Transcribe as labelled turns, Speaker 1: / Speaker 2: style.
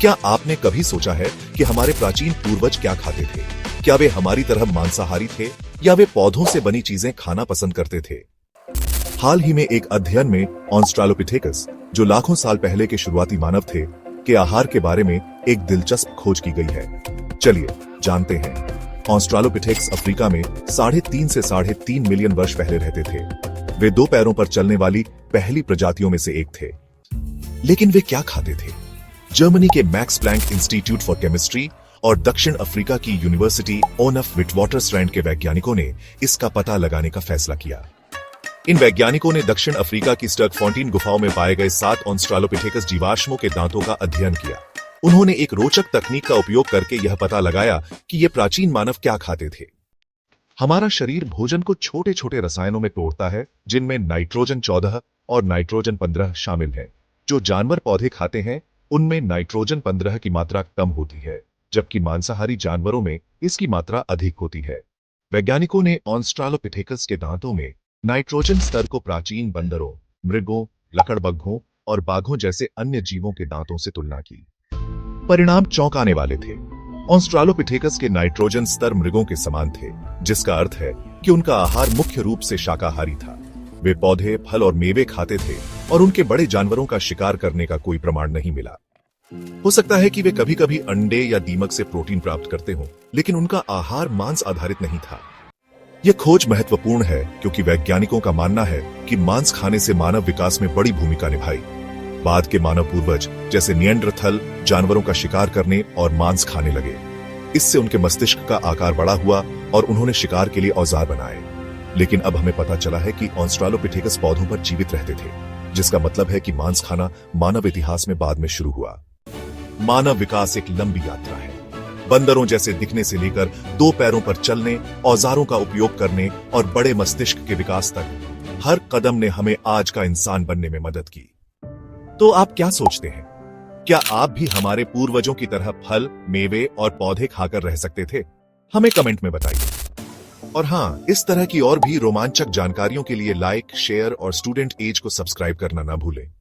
Speaker 1: क्या आपने कभी सोचा है कि हमारे प्राचीन पूर्वज क्या खाते थे? क्या वे हमारी तरह मांसाहारी थे या वे पौधों से बनी चीजें खाना पसंद करते थे? हाल ही में एक अध्ययन में ऑस्ट्रालोपिथेकस, जो लाखों साल पहले के शुरुआती मानव थे, के आहार के बारे में एक दिलचस्प खोज की गई है। चलिए जानते हैं। ऑस्ट्रालोपिथेकस अफ्रीका में 3.5 से 3.5 मिलियन वर्ष पहले रहते थे। वे 2 पैरों पर चलने वाली पहली प्रजातियों में से एक थे। लेकिन वे क्या खाते थे? जर्मनी के Max Planck Institute for Chemistry और दक्षिण अफ्रीका की यूनिवर्सिटी ऑफ विटवाटरस्ट्रैंड के वैज्ञानिकों ने इसका पता लगाने का फैसला किया। इन वैज्ञानिकों ने दक्षिण अफ्रीका की स्टर्कफॉन्टीन गुफाओं में पाए गए 7 ऑस्ट्रालोपिथेकस जीवाश्मों के दांतों का अध्ययन किया। उन्होंने एक रोचक तकनीक का उपयोग करके यह पता लगाया कि ये प्राचीन मानव क्या खाते थे। हमारा शरीर भोजन को छोटे छोटे रसायनों में तोड़ता है, जिनमें नाइट्रोजन 14 और नाइट्रोजन 15 शामिल है। जो जानवर पौधे खाते हैं उनमें नाइट्रोजन 15 की मात्रा कम होती है, जबकि मांसाहारी जानवरों में इसकी मात्रा अधिक होती है। वैज्ञानिकों ने ऑस्ट्रालोपिथेकस के दांतों में नाइट्रोजन स्तर को प्राचीन बंदरों, मृगों, लकड़बग्घों और बाघों जैसे अन्य जीवों के दांतों से तुलना की। परिणाम चौंकाने वाले थे। ऑस्ट्रालोपिथेकस के नाइट्रोजन स्तर मृगों के समान थे, जिसका अर्थ है कि उनका आहार मुख्य रूप से शाकाहारी था। वे पौधे, फल और मेवे खाते थे और उनके बड़े जानवरों का शिकार करने का कोई प्रमाण नहीं मिला। हो सकता है कि वे कभी कभी अंडे या दीमक से प्रोटीन प्राप्त करते हों, लेकिन उनका आहार मांस आधारित नहीं था। यह खोज महत्वपूर्ण है क्योंकि वैज्ञानिकों का मानना है कि मांस खाने से मानव विकास में बड़ी भूमिका निभाई। बाद के मानव पूर्वज जैसे निएंडरथल जानवरों का शिकार करने और मांस खाने लगे। इससे उनके मस्तिष्क का आकार बड़ा हुआ और उन्होंने शिकार के लिए औजार बनाए। लेकिन अब हमें पता चला है कि ऑस्ट्रालोपिथेकस पौधों पर जीवित रहते थे, जिसका मतलब है कि मांस खाना मानव इतिहास में बाद में शुरू हुआ। मानव विकास एक लंबी यात्रा है। बंदरों जैसे दिखने से लेकर 2 पैरों पर चलने, औजारों का उपयोग करने और बड़े मस्तिष्क के विकास तक, हर कदम ने हमें आज का इंसान बनने में मदद की। तो आप क्या सोचते हैं? क्या आप भी हमारे पूर्वजों की तरह फल, मेवे और पौधे खाकर रह सकते थे? हमें कमेंट में बताइए। और हाँ, इस तरह की और भी रोमांचक जानकारियों के लिए लाइक, शेयर और स्टूडेंट एज को सब्सक्राइब करना ना भूलें।